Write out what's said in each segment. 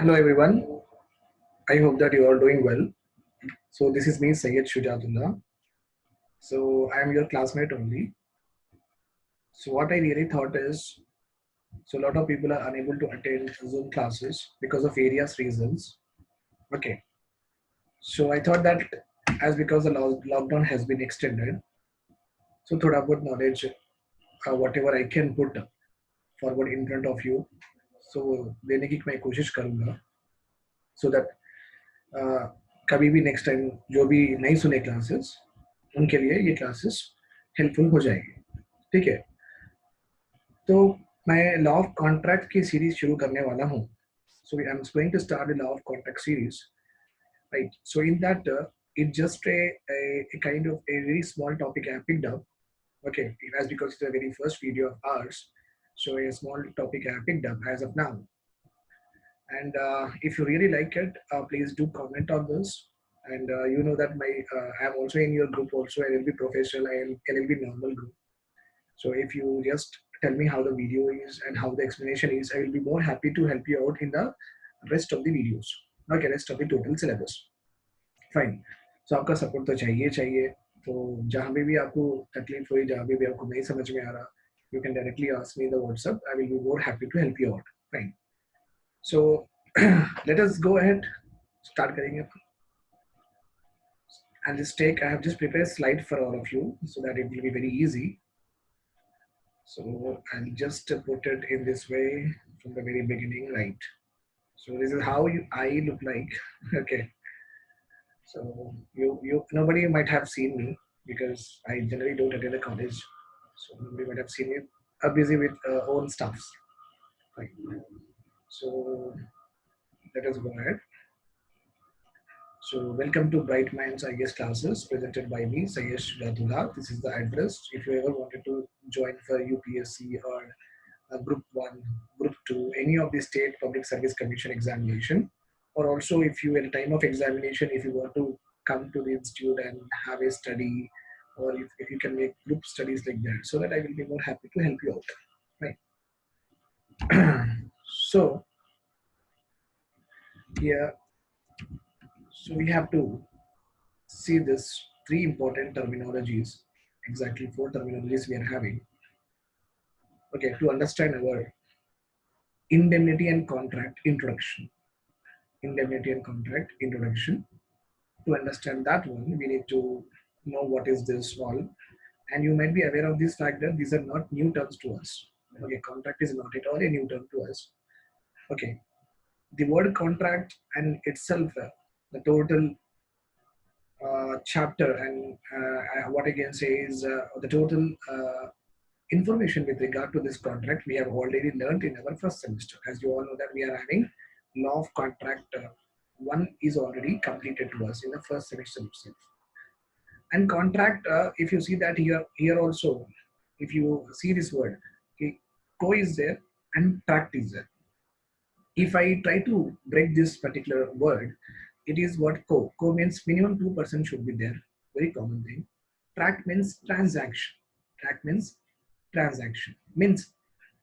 Hello everyone. I hope that you are doing well. So this is me, Syed Shujatullah. So I am your classmate only. So what I really thought is, so a lot of people are unable to attend Zoom classes because of various reasons. Okay. So I thought that as because the lockdown has been extended, so thoda बहुत knowledge, whatever I can put forward in front of you, so देने की मैं कोशिश करूँगा, so that कभी भी next time जो भी नहीं सुने क्लासेस उनके लिए ये क्लासेस हेल्पफुल हो जाएगी। ठीक है, तो मैं लॉ ऑफ कॉन्ट्रैक्ट की सीरीज शुरू करने वाला हूँ। So I am going to start the law of contract series, right? So in that it just a kind of a very small topic I have picked up. Okay, as because it's the very first video of ours, so a small topic I have picked up as of now. And if you really like it, please do comment on this. And you know that my I'm also in your group also, LLB professional and LLB normal group. So if you just tell me how the video is and how the explanation is, I will be more happy to help you out in the rest of the videos. Okay, rest of the total syllabus. Fine. So आपका support तो चाहिए चाहिए. तो जहाँ भी आपको तकलीफ हुई, जहाँ भी आपको नहीं समझ में आ रहा, you can directly ask me in the WhatsApp. I will be more happy to help you out. Fine. So let us go ahead. Start करेंगे. I'll just take. I have just prepared a slide for all of you so that it will be very easy. So I'll just put it in this way from the very beginning, right? So this is how I look like. Okay. So you nobody might have seen me because I generally don't attend a college. So nobody might have seen me. I'm busy with own stuffs. Right. So let us go ahead. So welcome to Bright Minds IS classes presented by me, Sayesh Radula. This is the address. If you ever wanted to join for UPSC or Group 1, Group 2, any of the state public service commission examination, or also if you at the time of examination, if you want to come to the institute and have a study, or if you can make group studies like that, so that I will be more happy to help you out. Right. So here, so we have to see this three important terminologies, exactly four terminologies we are having. Okay, to understand our indemnity and contract introduction. Indemnity and contract introduction. To understand that one, we need to know what is this all. And you might be aware of this fact that these are not new terms to us. Okay, contract is not at all a new term to us. Okay, the word contract and itself, the total chapter and what I can say is the total information with regard to this contract we have already learned in our first semester. As you all know that we are having law of contract one is already completed to us in the first semester itself. And contract, if you see that here also, if you see this word, okay, co is there and tract is there. If I try to break this particular word, it is what co. Co means minimum 2% should be there. Very common thing. Tract means transaction. Tract means transaction. Means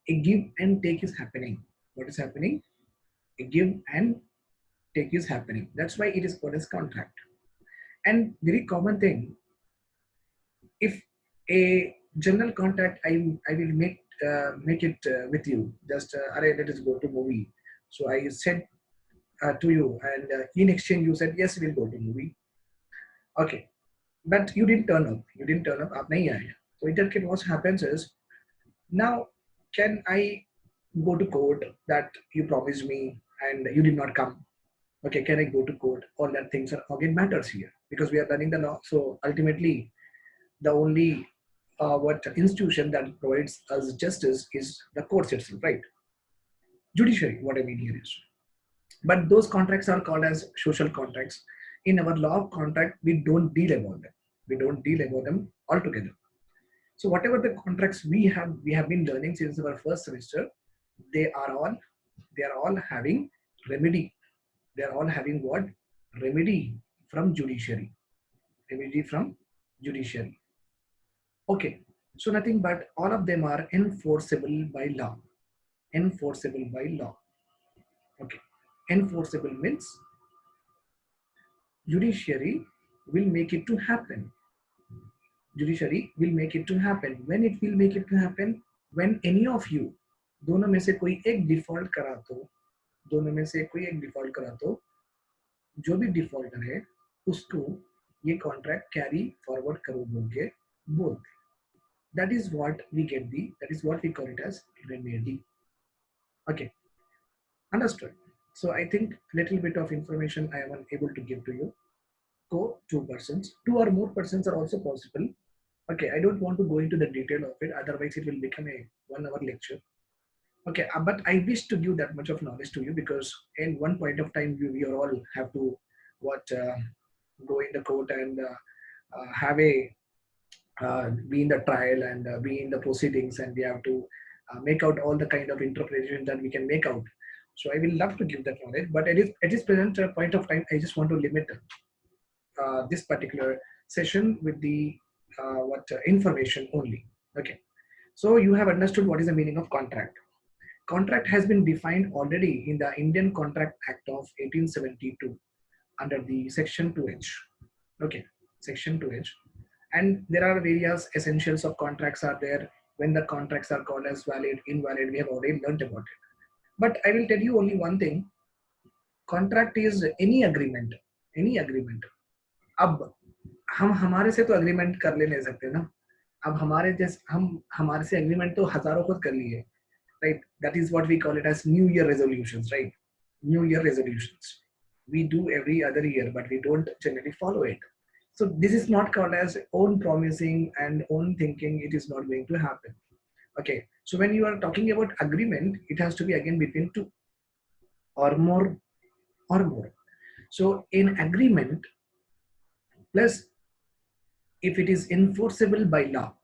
a give and take is happening. What is happening? A give and take is happening. That's why it is called as contract. And very common thing, if a general contract, I will make it with you. Just let us go to movie. So I said to you, and in exchange you said yes, we'll go to movie. Okay, but you didn't turn up. You didn't turn up. आप नहीं आए. So in that case, what happens is now can I go to court that you promised me and you did not come? Okay, can I go to court? All that things are again matters here because we are learning the law. So ultimately, the only what institution that provides us justice is the courts itself, right? Judiciary. What I mean here is. But those contracts are called as social contracts. In our law of contract, we don't deal about them. We don't deal about them altogether. So whatever the contracts we have been learning since our first semester, they are all having remedy. They are all having what? Remedy from judiciary. Remedy from judiciary. Okay. So nothing but all of them are enforceable by law. Enforceable by law. Okay. Enforceable means judiciary will make it to happen. Judiciary will make it to happen. When it will make it to happen? When any of you, दोनों में से कोई एक default करा तो, दोनों में से कोई एक डिफॉल्ट करा तो जो भी डिफॉल्टर है उसको ये कॉन्ट्रैक्ट कैरी फॉरवर्ड करो बोल के बोलते. That is what we get the, that is what we call it as remedy. Okay, understood. So I think little bit of information I am able to give to you. Go 2 persons, 2 or more persons are also possible. Okay, I don't want to go into the detail of it, otherwise it will become a 1-hour lecture. Okay, but I wish to give that much of knowledge to you because in one point of time we all have to go in the court and have a be in the trial and be in the proceedings, and we have to make out all the kind of interpretation that we can make out. So I will love to give that knowledge, but at this present point of time, I just want to limit this particular session with the information only. Okay, so you have understood what is the meaning of contract. Contract has been defined already in the Indian Contract Act of 1872 under the section 2H. Okay, section 2H. And there are various essentials of contracts are there. When the contracts are called as valid, invalid, we have already learned about it. But I will tell you only one thing. Contract is any agreement. Any agreement. अब हम हमारे से तो agreement कर ले नहीं सकते ना. अब हमारे से agreement तो हजारों खुद कर लिए. Right? That is what we call it as New Year resolutions, right? New Year resolutions. We do every other year, but we don't generally follow it. So this is not called as own promising and own thinking. It is not going to happen. Okay. So when you are talking about agreement, it has to be again between 2 or more or more. So in agreement, plus if it is enforceable by law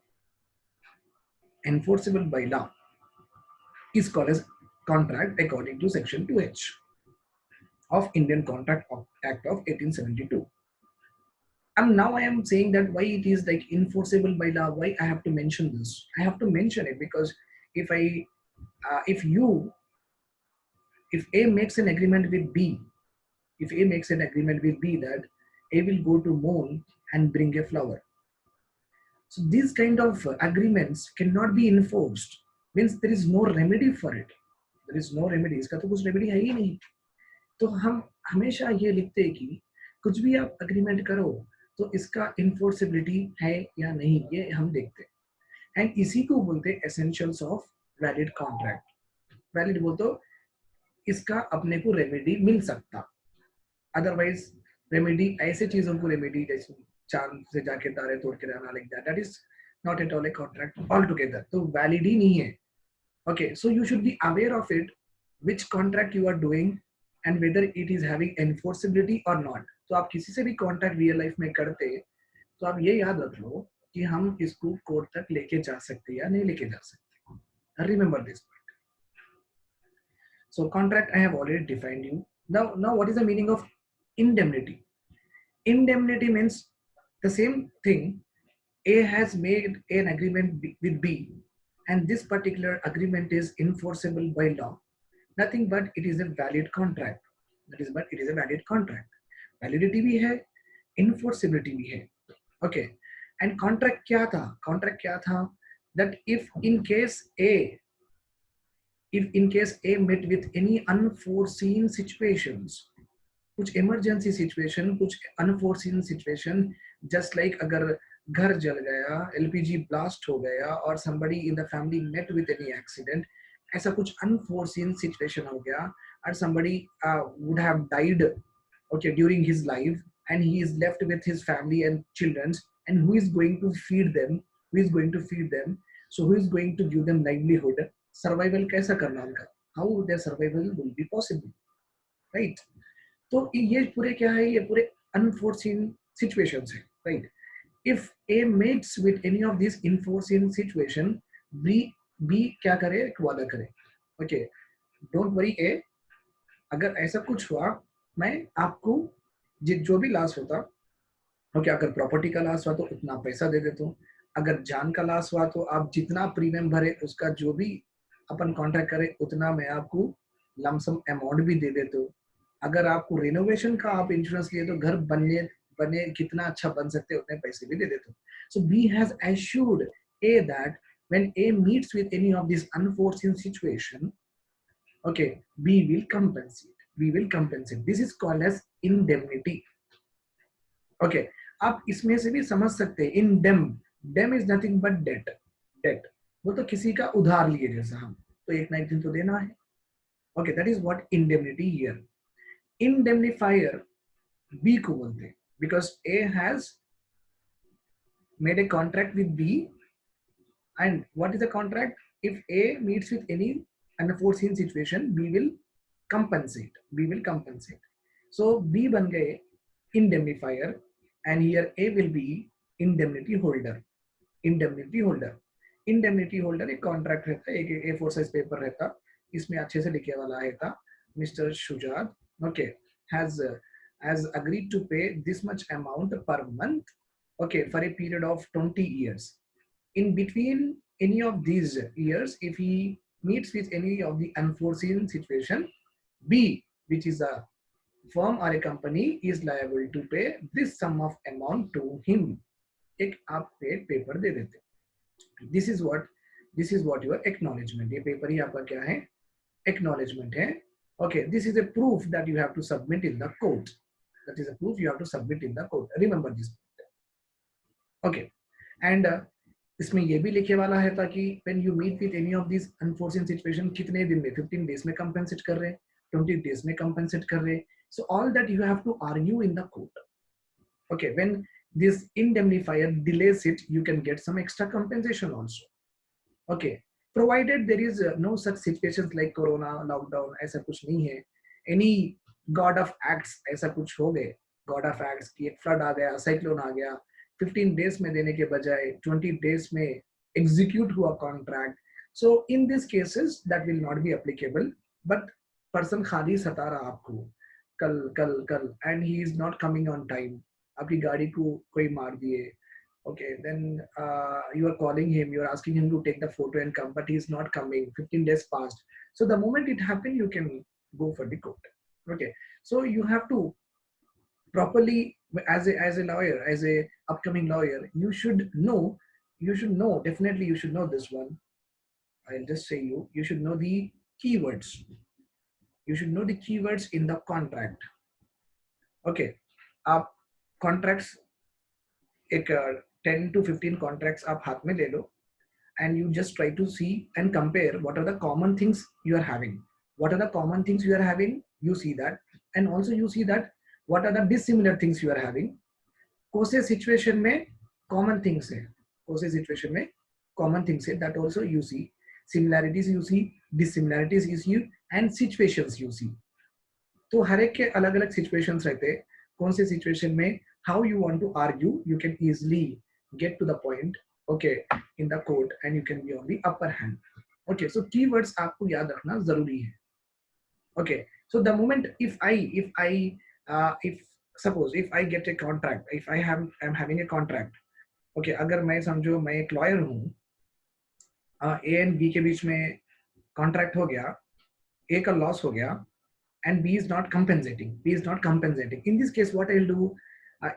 is called as contract according to section 2H of Indian Contract Act of 1872. And now I am saying that why it is like enforceable by law, why I have to mention this. I have to mention it because if A makes an agreement with B, that A will go to moon and bring a flower. So these kind of agreements cannot be enforced. Means there is no remedy for it. There is no remedy. इसका तो कुछ remedy है ही नहीं. तो हम हमेशा ये लिखते हैं कि कुछ भी आप agreement करो तो इसका enforceability है या नहीं, ये हम देखते हैं. And इसी को बोलते हैं essentials of valid contract. Valid बोल तो इसका अपने को remedy मिल सकता. Otherwise remedy ऐसे चीजों को remedy जैसे चांद से जाके तारे तोड़ के रहना like that is not at all a contract altogether. तो valid ही नहीं है. Okay, so you should be aware of it, which contract you are doing and whether it is having enforceability or not. तो आप किसी से भी contract real life में करते तो आप ये याद रख लो कि हम इसको कोर्ट तक लेके जा सकते या नहीं लेके जा सकते. Remember this point. So contract I have already defined you. Now what is the meaning of indemnity? Indemnity means the same thing. A has made an agreement with B, and this particular agreement is enforceable by law. Nothing but it is a valid contract. It is a valid contract. Validity भी है, enforceability भी है. Okay. And contract क्या था? Contract क्या था? That if in case A met with any unforeseen situations, कुछ emergency situation, कुछ unforeseen situation, just like अगर घर जल गया, LPG blast हो गया, or somebody in the family met with any accident, ऐसा कुछ unforeseen situation हो गया, or somebody would have died, okay, during his life, and he is left with his family and children, and who is going to feed them? So who is going to give them livelihood? Survival कैसा करना उनका? How their survival will be possible, right? तो ये पूरे क्या है? ये पूरे unforeseen situations है, right? If A meets with any of these unforeseen situation, B क्या करे? वादा करे. Okay, don't worry A. अगर ऐसा कुछ हुआ, मैं आपको जो भी लॉस होता, okay, अगर प्रॉपर्टी का लॉस हुआ तो उतना पैसा दे देता हूँ. अगर जान का लॉस हुआ तो आप जितना प्रीमियम भरे उसका जो भी अपन कॉन्ट्रैक्ट करे उतना मैं आपको लमसम अमाउंट भी दे देता हूँ. अगर आपको रिनोवेशन का आप इंश्योरेंस लिए तो घर बनने बने कितना अच्छा बन सकते हैं उतने पैसे भी दे देते हो. So B has assured A that when A meets with any of these unforeseen situation, okay, B will compensate. We will compensate. This is called as indemnity. Okay, आप इसमें से भी समझ सकते हैं indem. Dem is nothing but debt. Debt. वो तो किसी का उधार लिए जैसा हम तो एक ना एक दिन तो देना है. Okay, that is what indemnity here. Indemnifier B को बोलते हैं because A has made a contract with B. And what is the contract? If A meets with any unforeseen situation, B will compensate. B will compensate. So B बन गए indemnifier and here A will be indemnity holder. Indemnity holder. Indemnity holder एक contract रहता है, एक A4 size paper रहता, इसमें अच्छे से लिखे वाला रहता. Mr. Shujat, okay, has agreed to pay this much amount per month, okay, for a period of 20 years. In between any of these years, if he meets with any of the unforeseen situation, B, which is a firm or a company, is liable to pay this sum of amount to him. एक आप पे paper दे देते. This is what your acknowledgement. ये paper ही आपका क्या है? Acknowledgement है. Okay, this is a proof that you have to submit in the court. That is a proof you have to submit in the court. Remember this. Okay, and इसमें ये भी लिखे वाला है ताकि when you meet with any of these unforeseen situation कितने दिन में 15 days में compensate कर रहे हैं, 20 days में compensate कर रहे हैं. So all that you have to argue in the court. Okay, when this indemnifier delays it, you can get some extra compensation also. Okay, provided there is no such situations like corona, lockdown, ऐसा कुछ नहीं है. Any god of acts ऐसा कुछ हो गए, god of acts की एक flood आ गया, cyclone आ गया, 15 days में देने के बजाय 20 days में execute हुआ contract. So in these cases that will not be applicable. But person खाली सता रहा आपको कल कल कल and he is not coming on time. आपकी गाड़ी को कोई मार दिए. Okay, then you are calling him, you are asking him to take the photo and come, but he is not coming. 15 days passed. So the moment it happened, you can go for the court. Okay, so you have to properly, as a lawyer, as a upcoming lawyer, you should know, definitely you should know this one. I'll just say you should know the keywords. You should know the keywords in the contract. Okay, आप contracts एक 10 to 15 contracts आप हाथ में ले लो and you just try to see and compare what are the common things you are having. What are the common things you are having? You see that, and also you see that what are the dissimilar things you are having. कौन से situation में common things है, कौन से situation में common things है, that also you see. Similarities you see, dissimilarities you see, and situations you see. तो हर एक के अलग अलग situations रहते हैं. कौन से situation में how you want to argue, you can easily get to the point, okay, in the court, and you can be on the upper hand. Okay, so keywords आपको याद रखना जरूरी है. Okay, so the moment if suppose if I get a contract, if I'm having a contract, okay, अगर मैं समझो मैं एक lawyer हूँ, A and B के बीच में contract हो गया, A का loss हो गया, and B is not compensating. In this case, what I will do?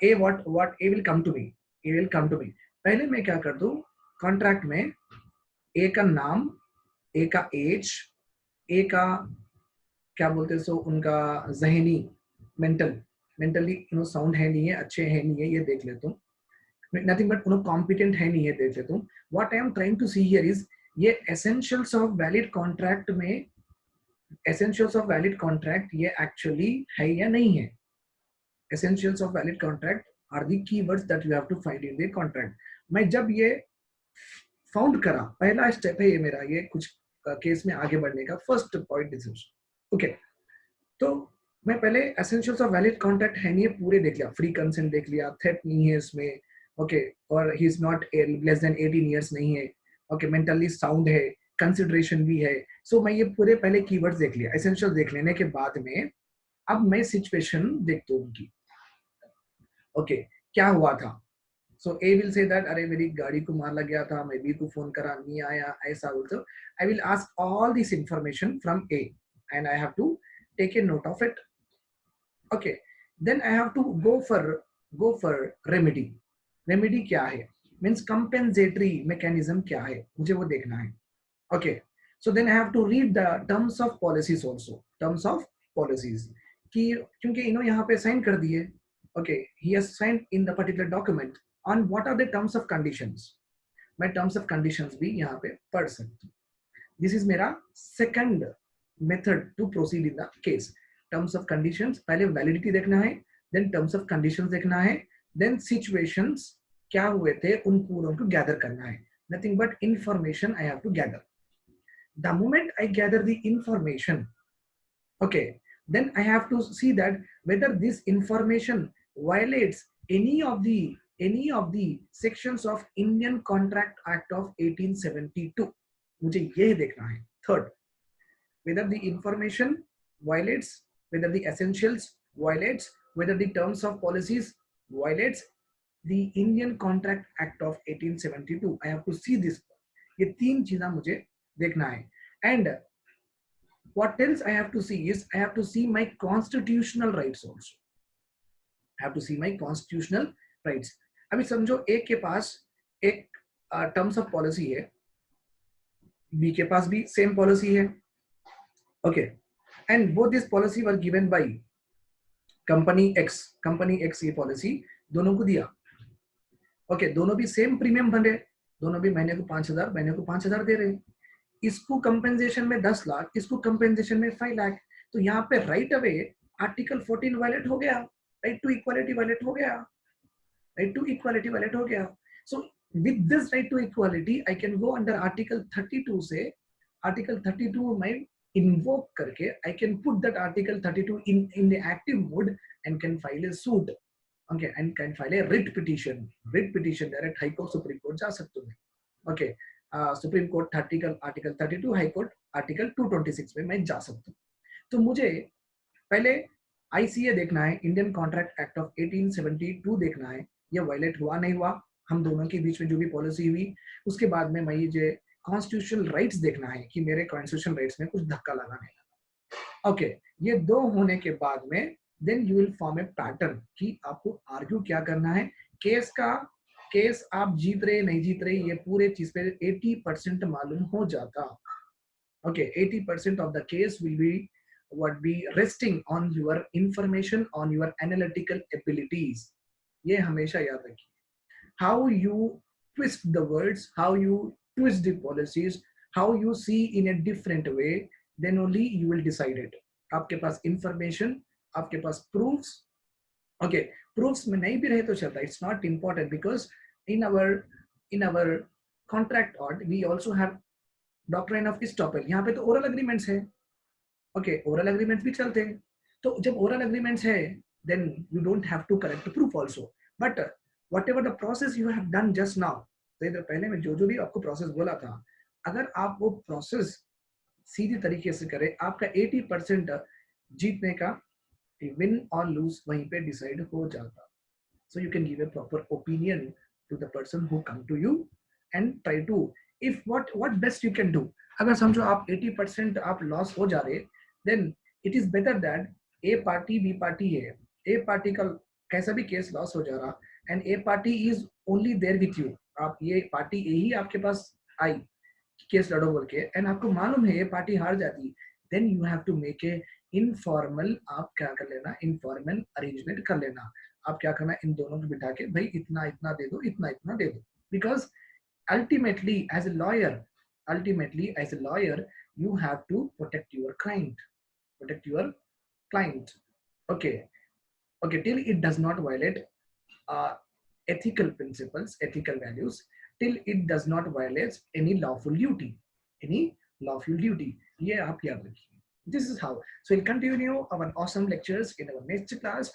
A will come to me. पहले मैं क्या कर दूं? Contract में A का नाम, A का age, A का क्या बोलते हैं, सो उनका जहनी mentally sound है नहीं है, अच्छे है नहीं है, ये देख लेता हूँ. Nothing but competent है नहीं है, देख लेता हूँ. What I am trying to see here is ये essentials of valid contract में essentials of valid contract ये actually है या नहीं है. Essentials of valid contract are the keywords that you have to find in the contract. मैं जब ये फाउंड करा, पहला स्टेप है ये मेरा, ये कुछ केस में आगे बढ़ने का फर्स्ट पॉइंट डिस्कशन. ओके, तो मैं पहले एसेंशियल्स ऑफ वैलिड कॉन्ट्रैक्ट है नहीं पूरे देख लिया, फ्री कंसेंट देख लिया, थ्रेट नहीं है इसमें, ओके, और he is not less than 18 years नहीं है, ओके, मेंटली साउंड है, कंसिडरेशन भी है. सो मैं ये पूरे पहले कीवर्ड्स देख लिया. एसेंशियल देख लेने के बाद में अब मैं सिचुएशन देखता हूँ उनकी. ओके, क्या हुआ था? So A will say that अरे मेरी गाड़ी को मार लग गया था, मैं B को फोन करा नहीं आया, ऐसा बोलते. I will ask all this information from A and I have to take a note of it. Okay, then I have to go for remedy. Remedy क्या है, means compensatory mechanism क्या है, मुझे वो देखना है. Okay, so then I have to read the terms of policies also. Terms of policies कि क्योंकि इन्होंने यहाँ पे साइन कर दिए. Okay, he has signed in the particular document on what are the terms of conditions. मैं terms of conditions भी यहाँ पे पढ़ सकता हूँ. This is मेरा second method to proceed in the case. Terms of conditions, पहले validity देखना है, then terms of conditions देखना है, then situations क्या हुए थे उन पूरों को gather करना है. Nothing but information I have to gather. The moment I gather the information, okay, then I have to see that whether this information violates any of the sections of Indian Contract Act of 1872. मुझे ये देखना है. Third, whether the information violates, whether the essentials violates, whether the terms of policies violates the Indian Contract Act of 1872. I have to see this. ये तीन चीज़ें मुझे देखना है. And what else I have to see is I have to see my constitutional rights also. I have to see my constitutional rights. अभी समझो ए के पास एक टर्म्स ऑफ पॉलिसी है, बी के पास भी सेम पॉलिसी है. Okay, and both this policy were given by company x ये policy दोनों को दिया. ओके, दोनों भी सेम प्रीमियम भर रहे, दोनों भी महीने को 5,000 महीने को 5,000 दे रहे. इसको कंपेंसेशन में 10 लाख, इसको कंपेंसेशन में 5 लाख. तो यहाँ पे राइट अवे आर्टिकल 14 वायलेट हो गया, राइट टू इक्वालिटी वायलेट हो गया, राइट टू इक्वालिटी वायलेट हो गया. So with this right to equality I can go under article 32 से आर्टिकल 32 में invoke करके I can put that article 32 in the active mode and can file a suit. Okay, and can file a writ petition direct high court supreme court जा सकते हैं. Okay, supreme court article 32, high court article 226 में मैं जा सकता हूँ. तो मुझे पहले ICA देखना है, इंडियन कॉन्ट्रैक्ट एक्ट ऑफ 1872 देखना है, ये वायलेट हुआ नहीं हुआ, हम दोनों के बीच में जो भी पॉलिसी हुई. उसके बाद में मैं ये कॉन्स्टिट्यूशनल राइट्स देखना है कि मेरे कॉन्स्टिट्यूशनल राइट्स में कुछ धक्का लगा नहीं लगा. ओके, ये दो होने के बाद में then you will form a pattern कि आपको आर्ग्यू क्या करना है. केस आप जीत रहे नहीं जीत रहे ये पूरे चीज पे 80% मालूम हो जाता. Okay, 80% of the case will be resting on your information, on your analytical abilities. ये हमेशा याद रखिए. How you twist the words, how you twist the policies, how you see in a different way, then only you will decide it. आपके पास information, आपके पास proofs. Okay, proofs में नहीं भी रहे तो चलता. It's not important because in our contract act we also have doctrine of estoppel. यहाँ पे तो oral agreements है. Okay, oral agreements भी चलते हैं. तो जब oral agreements है, then you don't have to correct the proof also. But whatever the process you have done just now, तो पहले में जो भी आपको प्रोसेस बोला था, अगर आप वो प्रोसेस सीधी तरीके से करें, आपका 80% जीतने का विन और लूज वहीं पे डिसाइड हो जाता. So you can give a proper opinion to the person who come to you and try to if what best you can do. अगर समझो आप 80% आप लॉस हो जा रहे, then it is better that A party B party है, A party का कैसा भी केस लॉस हो जा रहा and A party is only there with you. आप ये पार्टी यही आपके पास आई केस लड़ो बोल के एंड आपको मालूम है ये पार्टी हार जाती, then you have to make a informal, आप क्या कर लेना, इनफॉर्मल अरेंजमेंट कर लेना. आप क्या करना, इन दोनों को बिठा के भाई इतना इतना दे दो, इतना इतना दे दो. Because ultimately as a lawyer you have to protect your client. Okay, till it does not violate ethical principles, ethical values, till it does not violate any lawful duty. ये आप याद रखिए. This is how. So we'll continue our awesome lectures in our next class.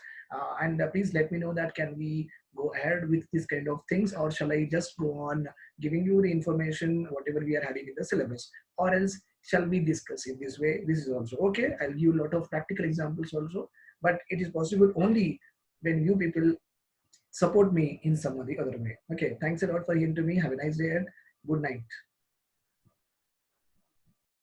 And please let me know that can we go ahead with this kind of things, or shall I just go on giving you the information whatever we are having in the syllabus, or else shall we discuss in this way? This is also okay. I'll give you a lot of practical examples also, but it is possible only when you people support me in some or the other way. Okay, thanks a lot for hearing to me. Have a nice day and good night.